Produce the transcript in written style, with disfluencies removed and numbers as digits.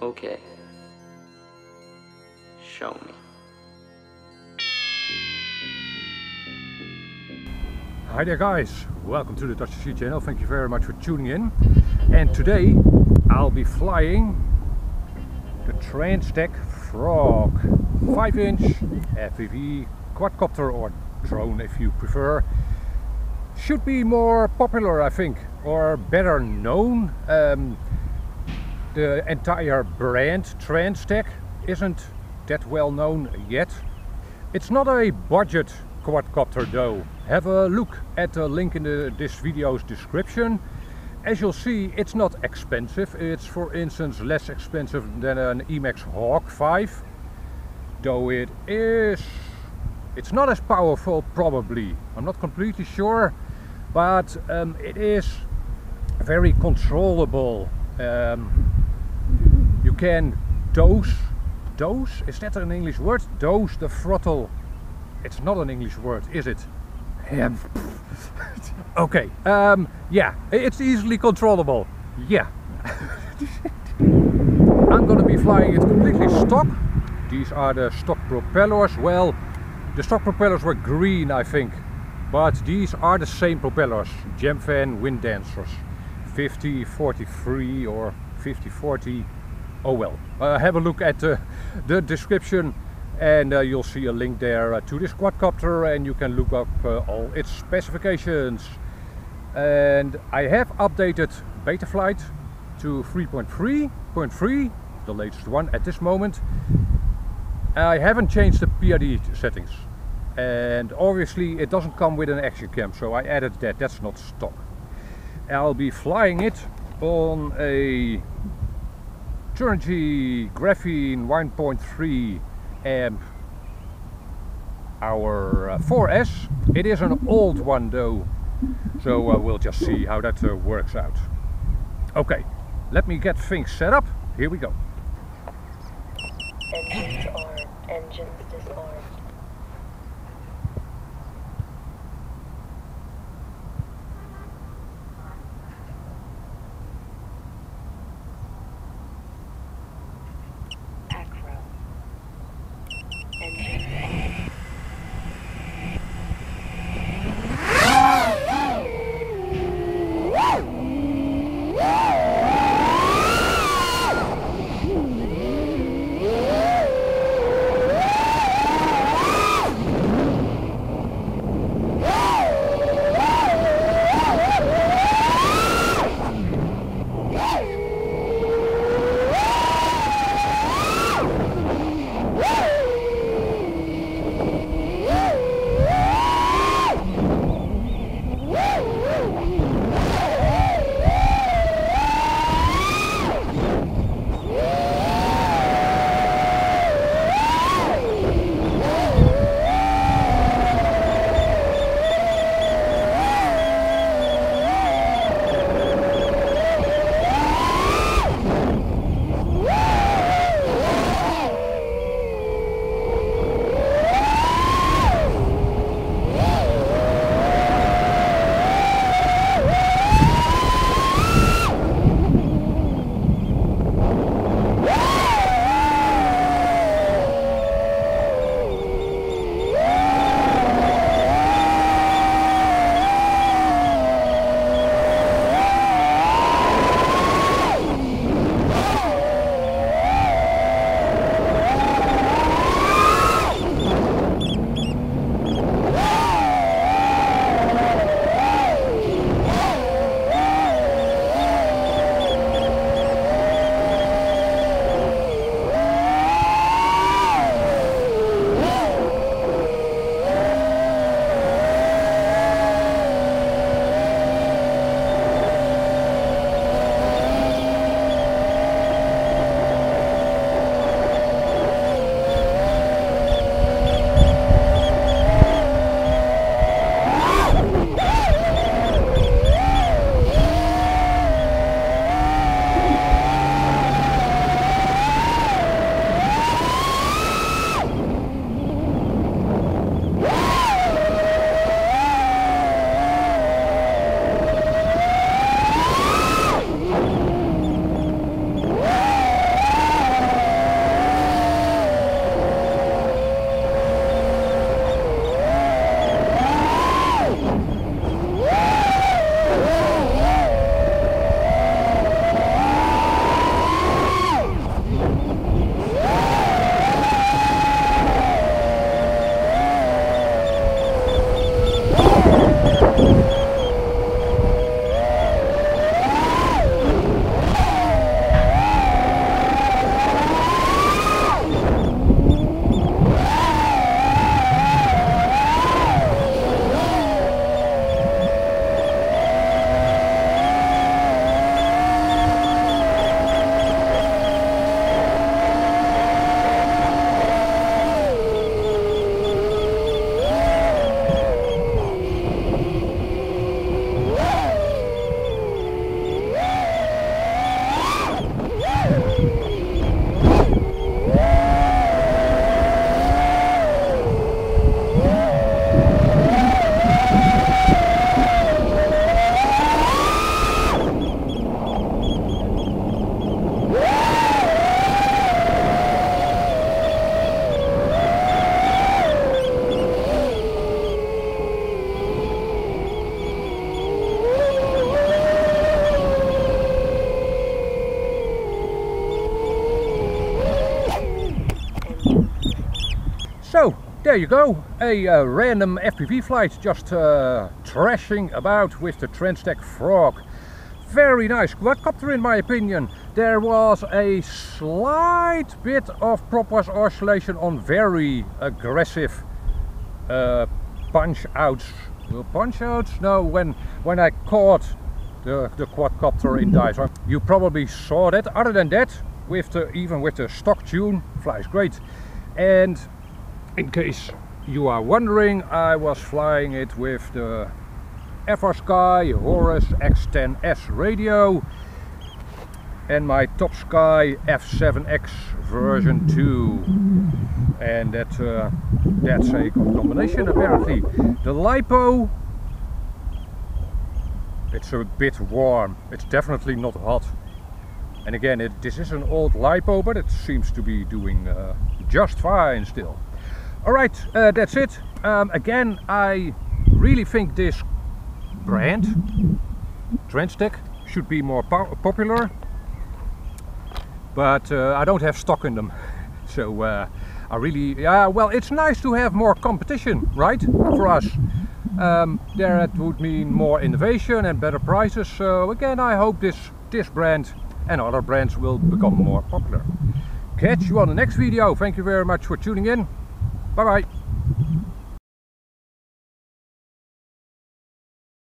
Okay. Show me. Hi there guys, welcome to the Dutch Sea channel, thank you very much for tuning in. And today I'll be flying the TransTec Frog 5-inch FPV quadcopter, or drone if you prefer. Should be more popular, I think, or better known. The entire brand TransTec isn't that well known yet. It's not a budget quadcopter though. Have a look at the link in this video's description. As you'll see, it's not expensive. It's, for instance, less expensive than an IMHO 5, though it's not as powerful probably. I'm not completely sure, but it is very controllable. You can dose, is that an English word? Dose the throttle. It's not an English word, is it? Okay, yeah, it's easily controllable. Yeah. I'm gonna be flying it completely stock. These are the stock propellers. Well, the stock propellers were green, I think, but these are the same propellers. GemFan Windancers, 5043 or 5040. Oh well, have a look at the description, and you'll see a link there to this quadcopter, and you can look up all its specifications. And I have updated Betaglight to 3.3.3, the latest one at this moment. I haven't changed the PID settings, and obviously it doesn't come with an action cam, so I added that. That's not stock. I'll be flying it on a Turnkey Graphene 1.3 amp our 4S. It is an old one though, so we'll just see how that works out. Okay, let me get things set up. Here we go. Engines armed. Engines disarmed. there you go, a random FPV flight, just thrashing about with the TransTec Frog. Very nice quadcopter in my opinion. There was a slight bit of propellers oscillation on very aggressive punch outs. No, when I caught the quadcopter in dive. You probably saw that. Other than that, even with the stock tune, flies great. And in case you are wondering, I was flying it with the FrSky Horus X10S radio and my Top Sky F7X version 2, and that's a good combination apparently. The LiPo, it's a bit warm, it's definitely not hot, and again this is an old LiPo, but it seems to be doing just fine still. Alright, that's it. Again, I really think this brand, TransTec, should be more popular, but I don't have stock in them. So I really, well, it's nice to have more competition, right, for us. There it would mean more innovation and better prices. So again, I hope this brand and other brands will become more popular. Catch you on the next video. Thank you very much for tuning in. Bye bye.